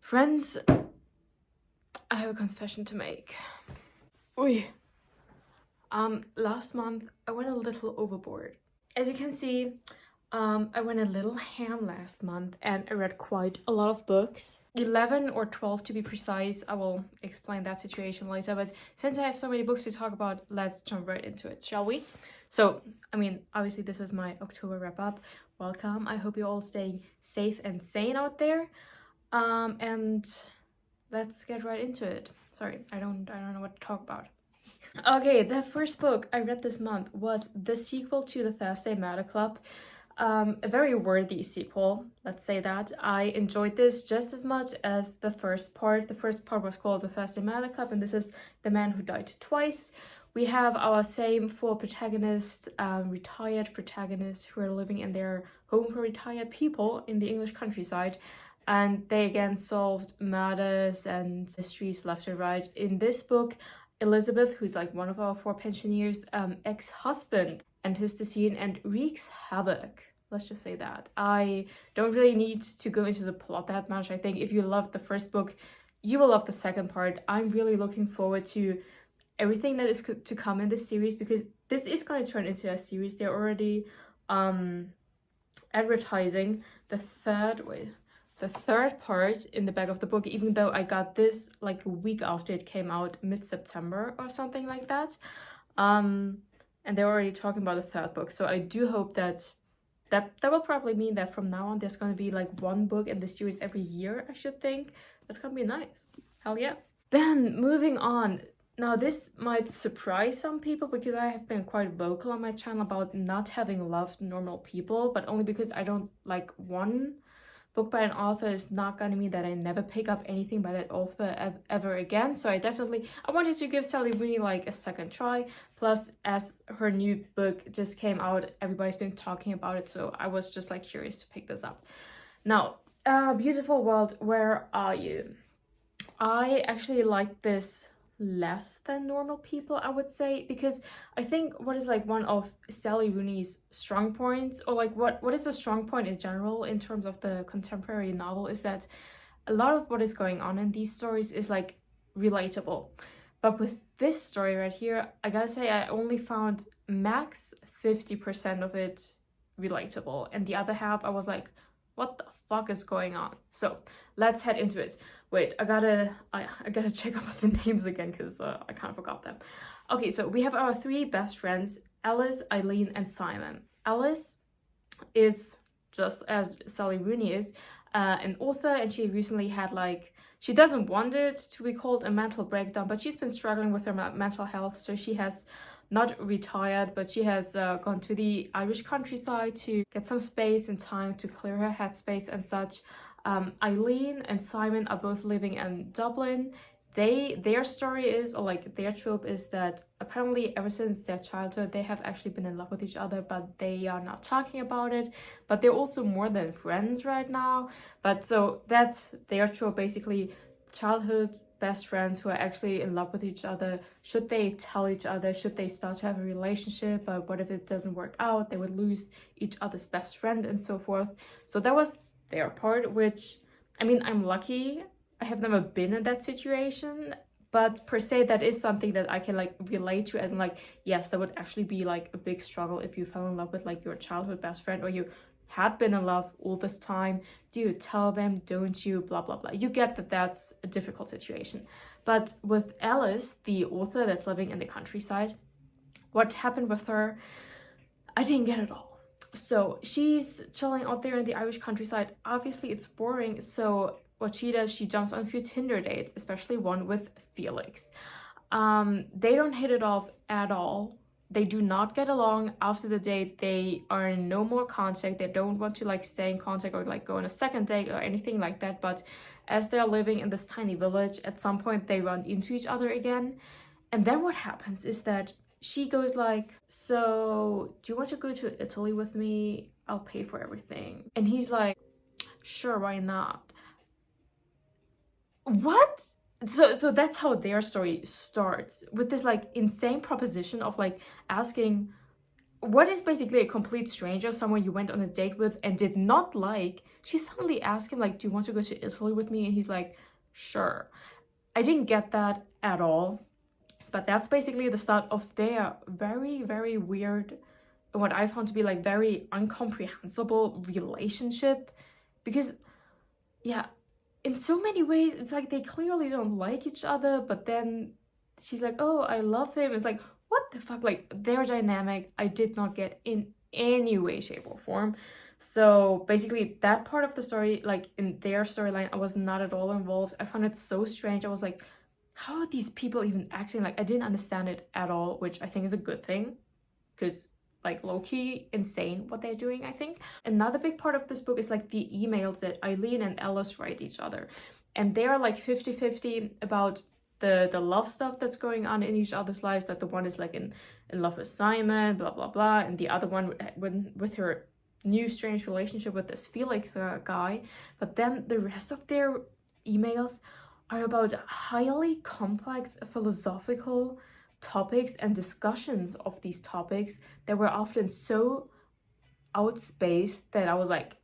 Friends, I have a confession to make. Oi. Last month I went a little overboard. As you can see, I went a little ham last month and I read quite a lot of books. 11 or 12 to be precise. I will explain that situation later, but since I have so many books to talk about, let's jump right into it, shall we? So, obviously this is my October wrap-up. Welcome. I hope you're all staying safe and sane out there. And let's get right into it. Sorry, I don't know what to talk about. Okay, the first book I read this month was the sequel to the Thursday Matter Club. A very worthy sequel, let's say that. I enjoyed this just as much as the first part. The first part was called the Thursday Matter Club, and this is The Man Who Died Twice. We have our same four protagonists, retired protagonists who are living in their home for retired people in the English countryside. And they again solved murders and mysteries left and right. In this book, Elizabeth, who's like one of our four pensioners, ex-husband enters the scene and wreaks havoc. Let's just say that. I don't really need to go into the plot that much. I think if you loved the first book, you will love the second part. I'm really looking forward to everything that is to come in this series, because this is going to turn into a series. They're already advertising the third part in the back of the book, even though I got this like a week after it came out, mid-September or something like that. And they're already talking about the third book. So I do hope that will probably mean that from now on there's going to be like one book in the series every year, I should think. That's going to be nice. Hell yeah. Then moving on. Now this might surprise some people because I have been quite vocal on my channel about not having loved normal people, but only because I don't like one book by an author is not gonna mean that I never pick up anything by that author ever again. So I wanted to give Sally Rooney like a second try. Plus, as her new book just came out, everybody's been talking about it, so I was just like curious to pick this up. Now, Beautiful World, Where Are You? I actually like this less than Normal People, I would say, because I think what is like one of Sally Rooney's strong points, or like what is a strong point in general in terms of the contemporary novel, is that a lot of what is going on in these stories is like relatable. But with this story right here, I gotta say I only found max 50% of it relatable, and the other half I was like, what the fuck is going on? So let's head into it. Wait, I gotta check up the names again because I kind of forgot them. Okay, so we have our three best friends, Alice, Eileen, and Simon. Alice is, just as Sally Rooney is, an author, and she recently had she doesn't want it to be called a mental breakdown, but she's been struggling with her mental health, so she has not retired, but she has gone to the Irish countryside to get some space and time to clear her headspace and such. Eileen and Simon are both living in Dublin. Their story is, or like their trope is, that apparently ever since their childhood they have actually been in love with each other, but they are not talking about it. But they're also more than friends right now. But so that's their trope, basically. Childhood best friends who are actually in love with each other. Should they tell each other? Should they start to have a relationship? But what if it doesn't work out? They would lose each other's best friend and so forth. So that was their part, which, I'm lucky. I have never been in that situation, but per se that is something that I can relate to, as in yes, that would actually be a big struggle if you fell in love with your childhood best friend, or you had been in love all this time. Do you tell them? Don't you? Blah blah blah. You get that that's a difficult situation. But with Alice, the author that's living in the countryside, what happened with her, I didn't get it all. So she's chilling out there in the Irish countryside. Obviously it's boring, so what she does, she jumps on a few Tinder dates, especially one with Felix. They don't hit it off at all. They do not get along. After the date, they are in no more contact. They don't want to stay in contact or go on a second date or anything like that. But as they're living in this tiny village, at some point they run into each other again. And then what happens is that she goes so do you want to go to Italy with me? I'll pay for everything. And he's like, sure, why not? What? So that's how their story starts, with this insane proposition of asking what is basically a complete stranger, someone you went on a date with and did not like, she suddenly asked him, like, do you want to go to Italy with me? And he's like, sure. I didn't get that at all. But that's basically the start of their very, very weird, what I found to be like very incomprehensible relationship. Because, yeah, in so many ways, it's like they clearly don't like each other, but then she's like, oh, I love him. It's like, what the fuck? Like, their dynamic, I did not get in any way, shape, or form. So basically, that part of the story, like in their storyline, I was not at all involved. I found it so strange. I was like, how are these people even acting? Like, I didn't understand it at all, which I think is a good thing, because like low-key insane what they're doing, I think. Another big part of this book is like the emails that Eileen and Ellis write each other, and they are like 50-50 about the love stuff that's going on in each other's lives. That the one is like in love with Simon, blah blah blah, and the other one with her new strange relationship with this Felix guy. But then the rest of their emails are about highly complex philosophical topics and discussions of these topics that were often so outspaced that I was like,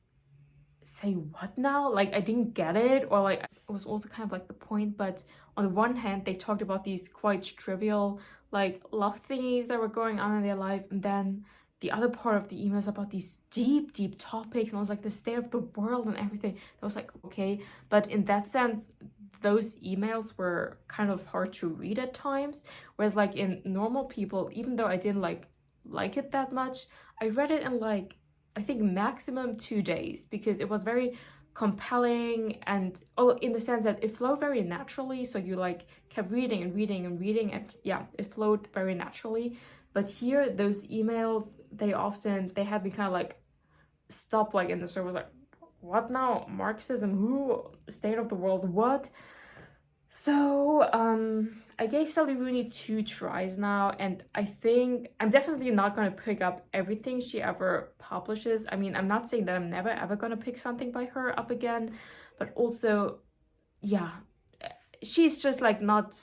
say what now? Like, I didn't get it, or like it was also kind of like the point. But on the one hand, they talked about these quite trivial like love thingies that were going on in their life, and then the other part of the emails about these deep topics, and I was like, the state of the world and everything. That was like, okay, but in that sense, those emails were kind of hard to read at times, whereas like in normal people, even though I didn't like it that much, I read it in like, I think maximum 2 days, because it was very compelling, and in the sense that it flowed very naturally, so you like kept reading and reading and reading, and yeah, it flowed very naturally. But here, those emails, they had me kind of like stop, like in the story, was like, what now? Marxism? Who? State of the world? What? So I gave Sally Rooney 2 tries now, and I think I'm definitely not going to pick up everything she ever publishes. I mean, I'm not saying that I'm never ever going to pick something by her up again, but also, yeah, she's just like not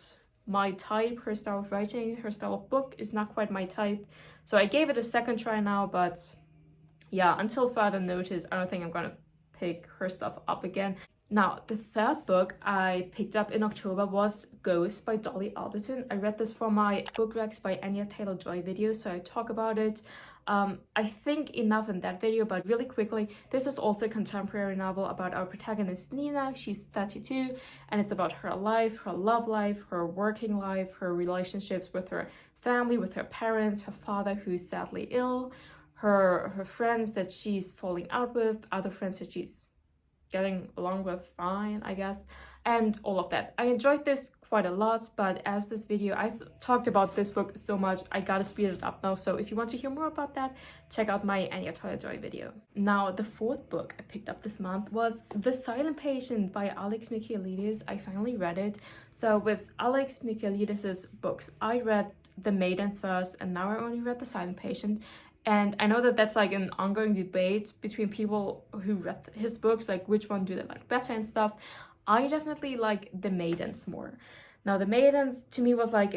my type. Her style of writing, her style of book is not quite my type. So I gave it a second try now, but yeah, until further notice, I don't think I'm going to pick her stuff up again. Now, the third book I picked up in October was Ghost by Dolly Alderton. I read this for my Book Recs by Anya Taylor Joy video, so I talk about it. I think enough in that video, but really quickly, this is also a contemporary novel about our protagonist Nina. She's 32, and it's about her life, her love life, her working life, her relationships with her family, with her parents, her father who's sadly ill, her friends that she's falling out with, other friends that she's getting along with fine, I guess, and all of that. I enjoyed this quite a lot, but as this video, I've talked about this book so much, I gotta speed it up now. So if you want to hear more about that, check out my Anya Taylor Joy video. Now, the fourth book I picked up this month was The Silent Patient by Alex Michaelides. I finally read it. So with Alex Michaelides' books, I read The Maidens first, and now I only read The Silent Patient. And I know that that's like an ongoing debate between people who read his books, like which one do they like better and stuff. I definitely like The Maidens more. Now, The Maidens to me was like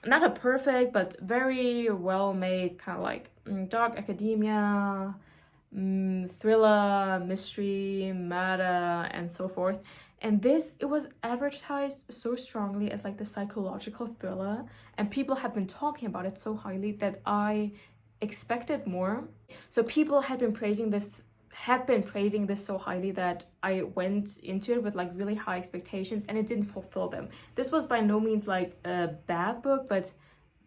not a perfect, but very well made kind of like dark academia, thriller, mystery, murder, and so forth. And this, it was advertised so strongly as like the psychological thriller, and people had been talking about it so highly that I expected more. So people had been praising this so highly that I went into it with like really high expectations, and it didn't fulfill them. This was by no means like a bad book, but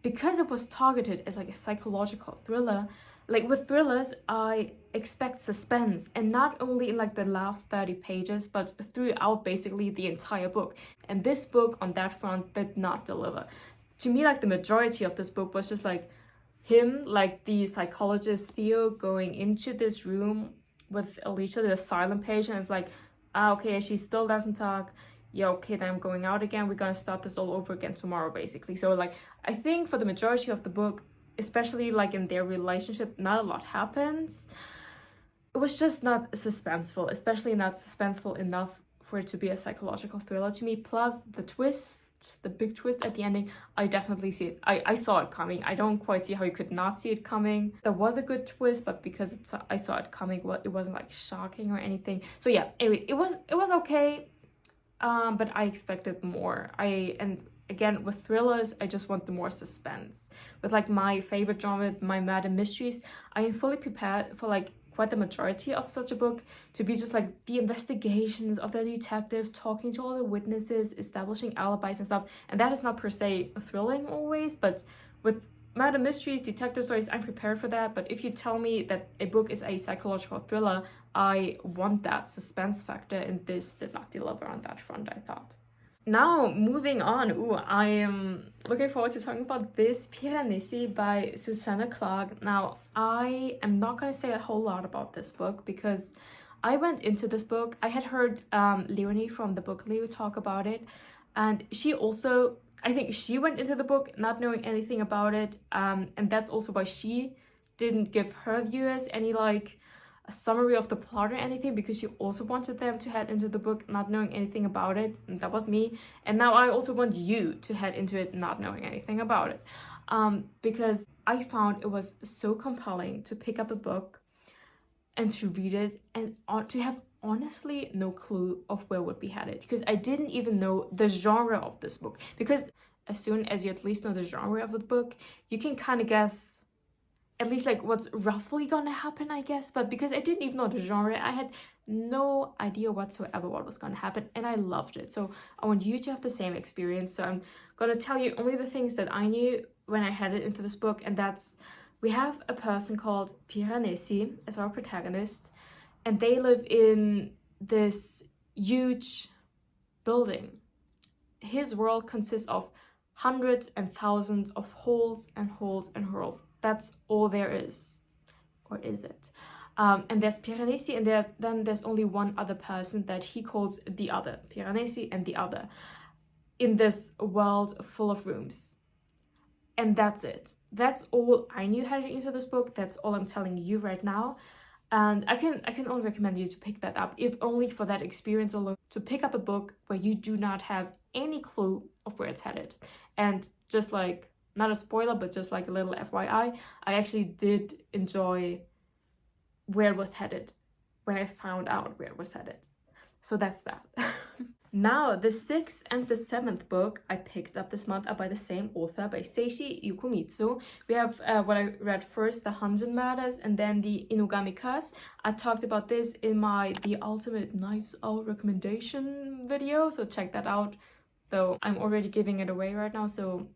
because it was targeted as like a psychological thriller, like with thrillers, I expect suspense, and not only in like the last 30 pages, but throughout basically the entire book. And this book on that front did not deliver. To me, like the majority of this book was just like him, like the psychologist Theo, going into this room with Alicia, the silent patient. It's like, okay, she still doesn't talk. Yeah, okay, then I'm going out again. We're gonna start this all over again tomorrow, basically. So like, I think for the majority of the book, especially like in their relationship, not a lot happens. It was just not suspenseful, especially not suspenseful enough for it to be a psychological thriller to me. Plus the twists, the big twist at the ending, I definitely see it. I saw it coming. I don't quite see how you could not see it coming. There was a good twist, but because I saw it coming, it wasn't like shocking or anything. So yeah, anyway, it was okay, but I expected more. And again, with thrillers, I just want the more suspense. With like my favorite genre, my murder mysteries, I am fully prepared for like quite the majority of such a book to be just like the investigations of the detective, talking to all the witnesses, establishing alibis and stuff. And that is not per se thrilling always, but with murder mysteries, detective stories, I'm prepared for that. But if you tell me that a book is a psychological thriller, I want that suspense factor, and this did not deliver on that front, I thought. Now, moving on, I am looking forward to talking about this Piranesi by Susanna Clarke. Now, I am not going to say a whole lot about this book because I went into this book, I had heard Leonie from the Book Leo talk about it, and she also, I think she went into the book not knowing anything about it, and that's also why she didn't give her viewers any like a summary of the plot or anything, because she also wanted them to head into the book not knowing anything about it, and that was me. And now I also want you to head into it not knowing anything about it, because I found it was so compelling to pick up a book and to read it and to have honestly no clue of where it would be headed, because I didn't even know the genre of this book. Because as soon as you at least know the genre of the book, you can kind of guess at least like what's roughly gonna happen, I guess. But because I didn't even know the genre, I had no idea whatsoever what was gonna happen, and I loved it. So I want you to have the same experience. So I'm gonna tell you only the things that I knew when I headed into this book, and that's, we have a person called Piranesi as our protagonist, and they live in this huge building. His world consists of hundreds and thousands of holes and holes and holes. That's all there is. Or is it? And there's Piranesi, and then there's only one other person that he calls the other. Piranesi and the other. In this world full of rooms. And that's it. That's all I knew heading into this book. That's all I'm telling you right now. And I can only recommend you to pick that up, if only for that experience alone, to pick up a book where you do not have any clue of where it's headed. And just like, not a spoiler, but just like a little FYI, I actually did enjoy where it was headed when I found out where it was headed. So that's that. Now, the 6th and the 7th book I picked up this month are by the same author, by Seishi Yokomizo. We have what I read first, the Honjin Murders, and then the Inugami Curse. I talked about this in my The Ultimate Knives Out recommendation video, so check that out. Though I'm already giving it away right now, so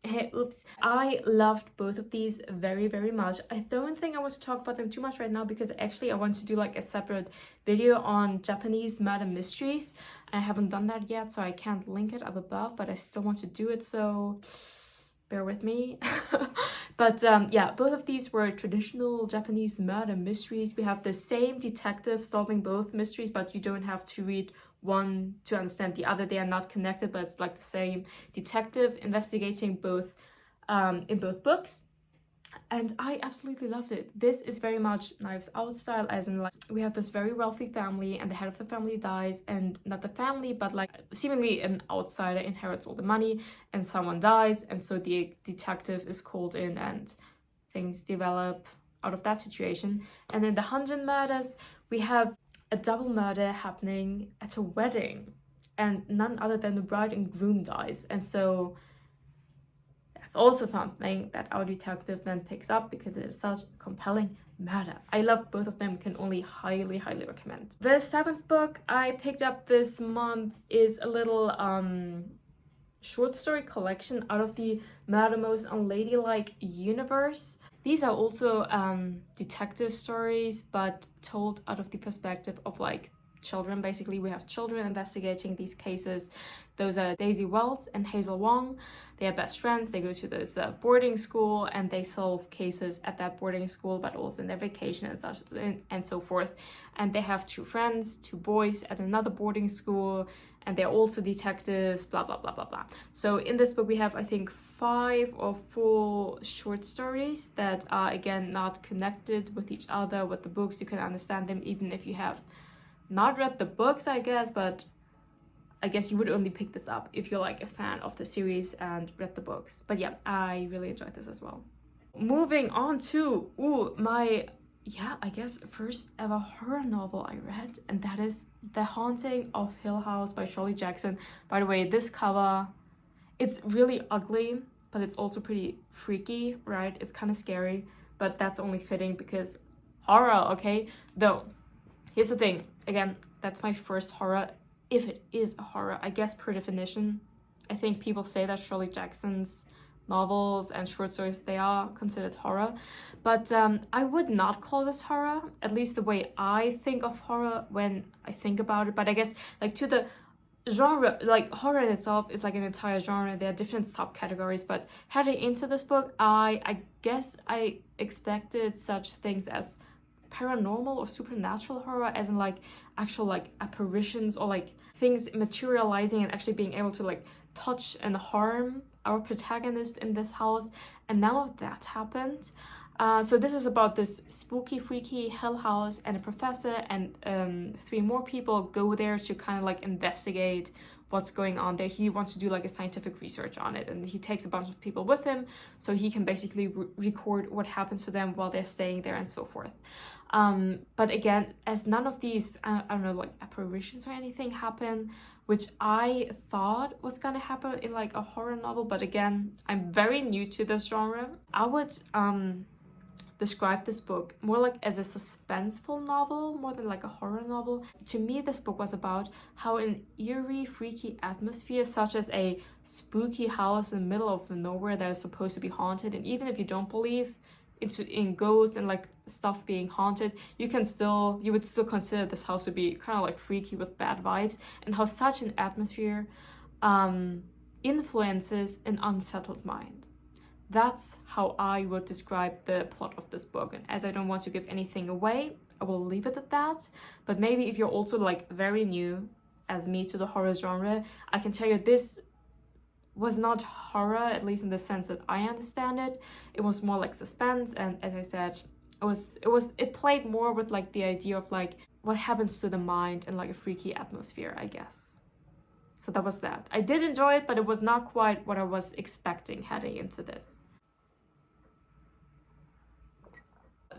hey, oops. I loved both of these very, very much. I don't think I want to talk about them too much right now, because actually I want to do like a separate video on Japanese murder mysteries. I haven't done that yet, so I can't link it up above, but I still want to do it, so bear with me. But yeah, both of these were traditional Japanese murder mysteries. We have the same detective solving both mysteries, but you don't have to read one to understand the other. They are not connected, but it's like the same detective investigating both in both books. And I absolutely loved it. This is very much Knives Out style, as in like we have this very wealthy family and the head of the family dies, and not the family but like seemingly an outsider inherits all the money, and someone dies, and so the detective is called in and things develop out of that situation. And in the Honjin Murders, we have a double murder happening at a wedding, and none other than the bride and groom dies, and so that's also something that our detective then picks up, because it is such a compelling murder. I love both of them, can only highly, highly recommend. The 7th book I picked up this month is a little short story collection out of the Murder Most Unladylike universe. These are also detective stories, but told out of the perspective of like children. Basically, we have children investigating these cases. Those are Daisy Wells and Hazel Wong. They are best friends. They go to this boarding school, and they solve cases at that boarding school, but also in their vacation and such and so forth. And they have 2 friends, 2 boys at another boarding school, and they're also detectives, blah, blah, blah, blah, blah. So in this book, we have, I think, 5 or 4 short stories that are, again, not connected with each other, with the books. You can understand them even if you have not read the books, I guess, but I guess you would only pick this up if you're like a fan of the series and read the books. But yeah, I really enjoyed this as well. Moving on to my I guess first ever horror novel I read, and that is The Haunting of Hill House by Shirley Jackson. By the way, this cover, it's really ugly, but it's also pretty freaky, right? It's kind of scary, but that's only fitting because horror, okay? Though, here's the thing, again, that's my first horror, if it is a horror, I guess per definition. I think people say that Shirley Jackson's novels and short stories, they are considered horror, but I would not call this horror, at least the way I think of horror when I think about it. But I guess like to the genre, like horror in itself is like an entire genre, there are different subcategories, but heading into this book, I guess I expected such things as paranormal or supernatural horror, as in like actual like apparitions or like things materializing and actually being able to like touch and harm our protagonist in this house, and none of that happened. So this is about this spooky, freaky Hill House, and a professor and 3 more people go there to kind of like investigate what's going on there. He wants to do like a scientific research on it, and he takes a bunch of people with him so he can basically record what happens to them while they're staying there and so forth. But again, as none of these, I don't know, like apparitions or anything happen, which I thought was gonna happen in like a horror novel, but again, I'm very new to this genre. I would describe this book more like as a suspenseful novel more than like a horror novel. To me, this book was about how an eerie, freaky atmosphere, such as a spooky house in the middle of nowhere that is supposed to be haunted, and even if you don't believe in ghosts and like stuff being haunted, you would still consider this house to be kind of like freaky with bad vibes, and how such an atmosphere influences an unsettled mind. That's how I would describe the plot of this book, and as I don't want to give anything away, I will leave it at that. But maybe if you're also like very new as me to the horror genre, I can tell you this was not horror, at least in the sense that I understand it. It was more like suspense, and as I said, it played more with like the idea of like what happens to the mind and like a freaky atmosphere, I guess. So that was that. I did enjoy it, but it was not quite what I was expecting heading into this.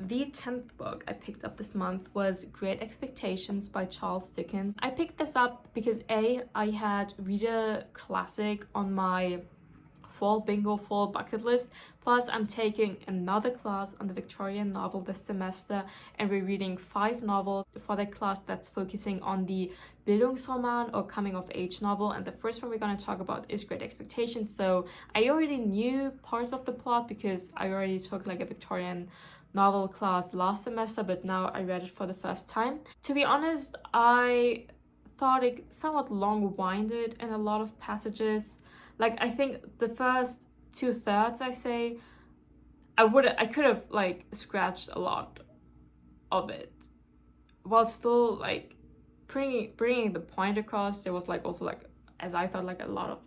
The 10th book I picked up this month was Great Expectations by Charles Dickens. I picked this up because I had Read a Classic on my fall bingo, fall bucket list. Plus, I'm taking another class on the Victorian novel this semester, and we're reading 5 novels for that class that's focusing on the Bildungsroman or coming of age novel. And the first one we're going to talk about is Great Expectations. So I already knew parts of the plot because I already took like a Victorian novel class last semester, but now I read it for the first time. To be honest, I thought it somewhat long-winded in a lot of passages. Like, I think the first 2/3, I say, I could have like scratched a lot of it while still like bringing the point across. There was like also like, as I thought, like a lot of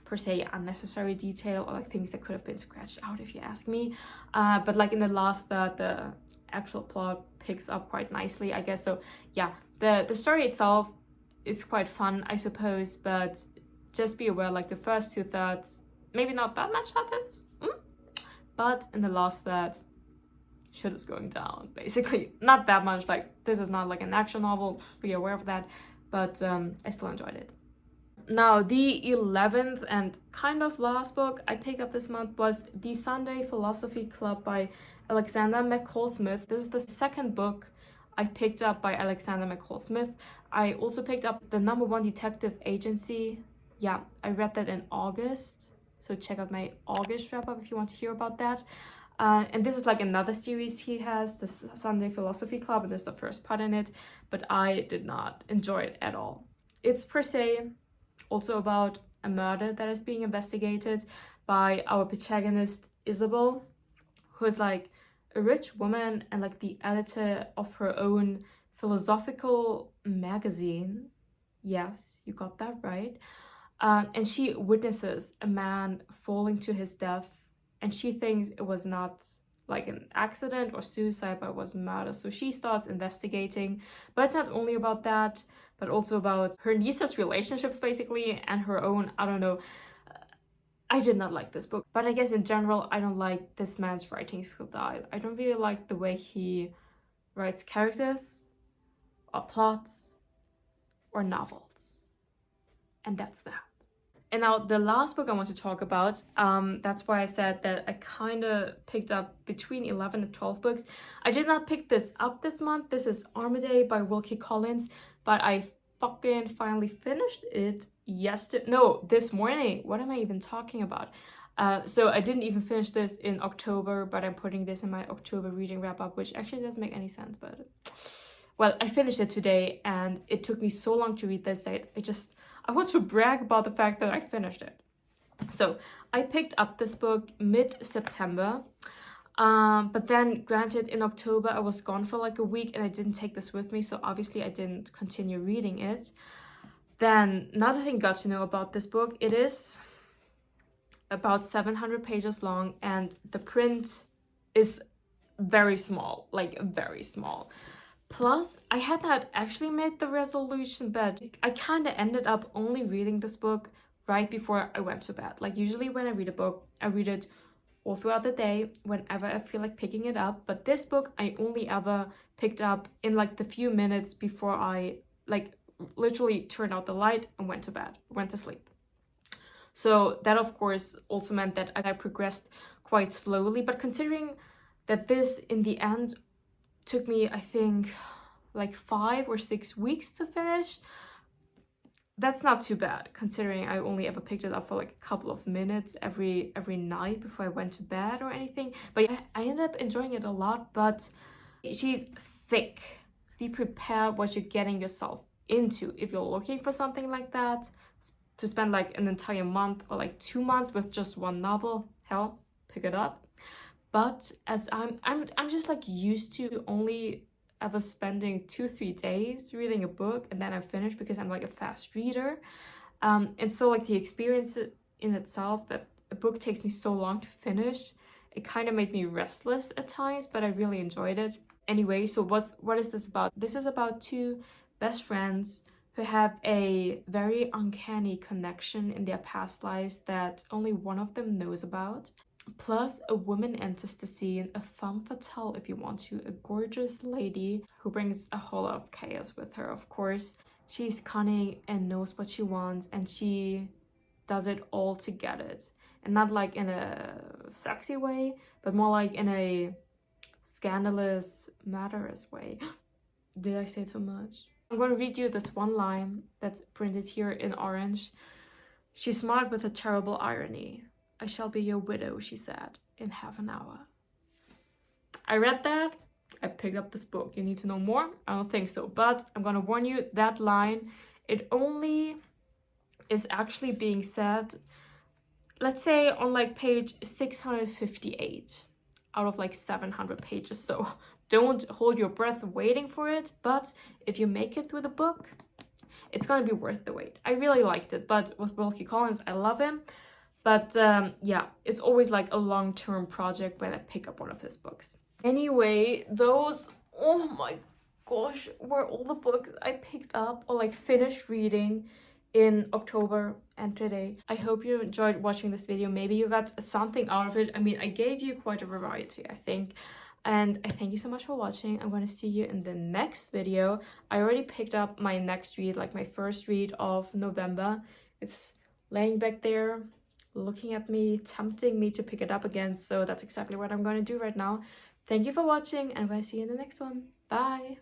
per se unnecessary detail or like things that could have been scratched out, if you ask me. But like in the last third, the actual plot picks up quite nicely, I guess. So yeah, the story itself is quite fun, I suppose, but just be aware, like the first 2/3, maybe not that much happens, but in the last third, shit is going down, basically. Not that much, like this is not like an action novel, be aware of that, but I still enjoyed it. Now, the 11th and kind of last book I picked up this month was The Sunday Philosophy Club by Alexander McCall Smith. This is the second book I picked up by Alexander McCall Smith. I also picked up The Number One Detective Agency. Yeah, I read that in August, so check out my August wrap-up if you want to hear about that. And this is like another series he has, the Sunday Philosophy Club, and this is the first part in it, but I did not enjoy it at all. It's per se also about a murder that is being investigated by our protagonist Isabel, who is like a rich woman and like the editor of her own philosophical magazine. Yes, you got that right. And she witnesses a man falling to his death, and she thinks it was not like an accident or suicide, but it wasn't matter. So she starts investigating, but it's not only about that, but also about her niece's relationships basically, and her own, I don't know. I did not like this book, but I guess in general, I don't like this man's writing style. I don't really like the way he writes characters, or plots, or novels. And that's that. And now the last book I want to talk about, that's why I said that I kind of picked up between 11 and 12 books. I did not pick this up this month. This is Armaday by Wilkie Collins, but I fucking finally finished it this morning. What am I even talking about? So I didn't even finish this in October, but I'm putting this in my October reading wrap up, which actually doesn't make any sense, but well, I finished it today, and it took me so long to read this that I want to brag about the fact that I finished it. So I picked up this book mid-September, but then granted in October I was gone for like a week and I didn't take this with me, so obviously I didn't continue reading it. Then another thing got to know about this book, it is about 700 pages long and the print is very small, like very small. Plus, I had not actually made the resolution, but I kind of ended up only reading this book right before I went to bed. Like usually when I read a book, I read it all throughout the day whenever I feel like picking it up. But this book, I only ever picked up in like the few minutes before I like literally turned out the light and went to sleep. So that of course also meant that I progressed quite slowly. But considering that this in the end took me, I think, like 5 or 6 weeks to finish, that's not too bad considering I only ever picked it up for like a couple of minutes every night before I went to bed or anything. But yeah, I ended up enjoying it a lot. But she's thick. Be prepared what you're getting yourself into if you're looking for something like that, to spend like an entire month or like 2 months with just one novel. Hell, pick it up. But as I'm just like used to only ever spending 2-3 days reading a book and then I'm finished because I'm like a fast reader. And so like the experience in itself that a book takes me so long to finish, it kind of made me restless at times, but I really enjoyed it. Anyway, so what is this about? This is about 2 best friends who have a very uncanny connection in their past lives that only one of them knows about. Plus, a woman enters the scene, a femme fatale if you want to, a gorgeous lady who brings a whole lot of chaos with her, of course. She's cunning and knows what she wants, and she does it all to get it. And not like in a sexy way, but more like in a scandalous, murderous way. Did I say too much? I'm going to read you this one line that's printed here in orange. She's smart with a terrible irony. I shall be your widow, she said, in half an hour. I read that. I picked up this book. You need to know more? I don't think so. But I'm going to warn you, that line, it only is actually being said, let's say on like page 658 out of like 700 pages. So don't hold your breath waiting for it. But if you make it through the book, it's going to be worth the wait. I really liked it. But with Wilkie Collins, I love him. But yeah, it's always like a long-term project when I pick up one of his books. Anyway, those, oh my gosh, were all the books I picked up or like finished reading in October and today. I hope you enjoyed watching this video. Maybe you got something out of it. I mean, I gave you quite a variety, I think. And I thank you so much for watching. I'm going to see you in the next video. I already picked up my next read, like my first read of November. It's laying back there, looking at me, tempting me to pick it up again. So that's exactly what I'm going to do right now. Thank you for watching, and I'm going to see you in the next one. Bye!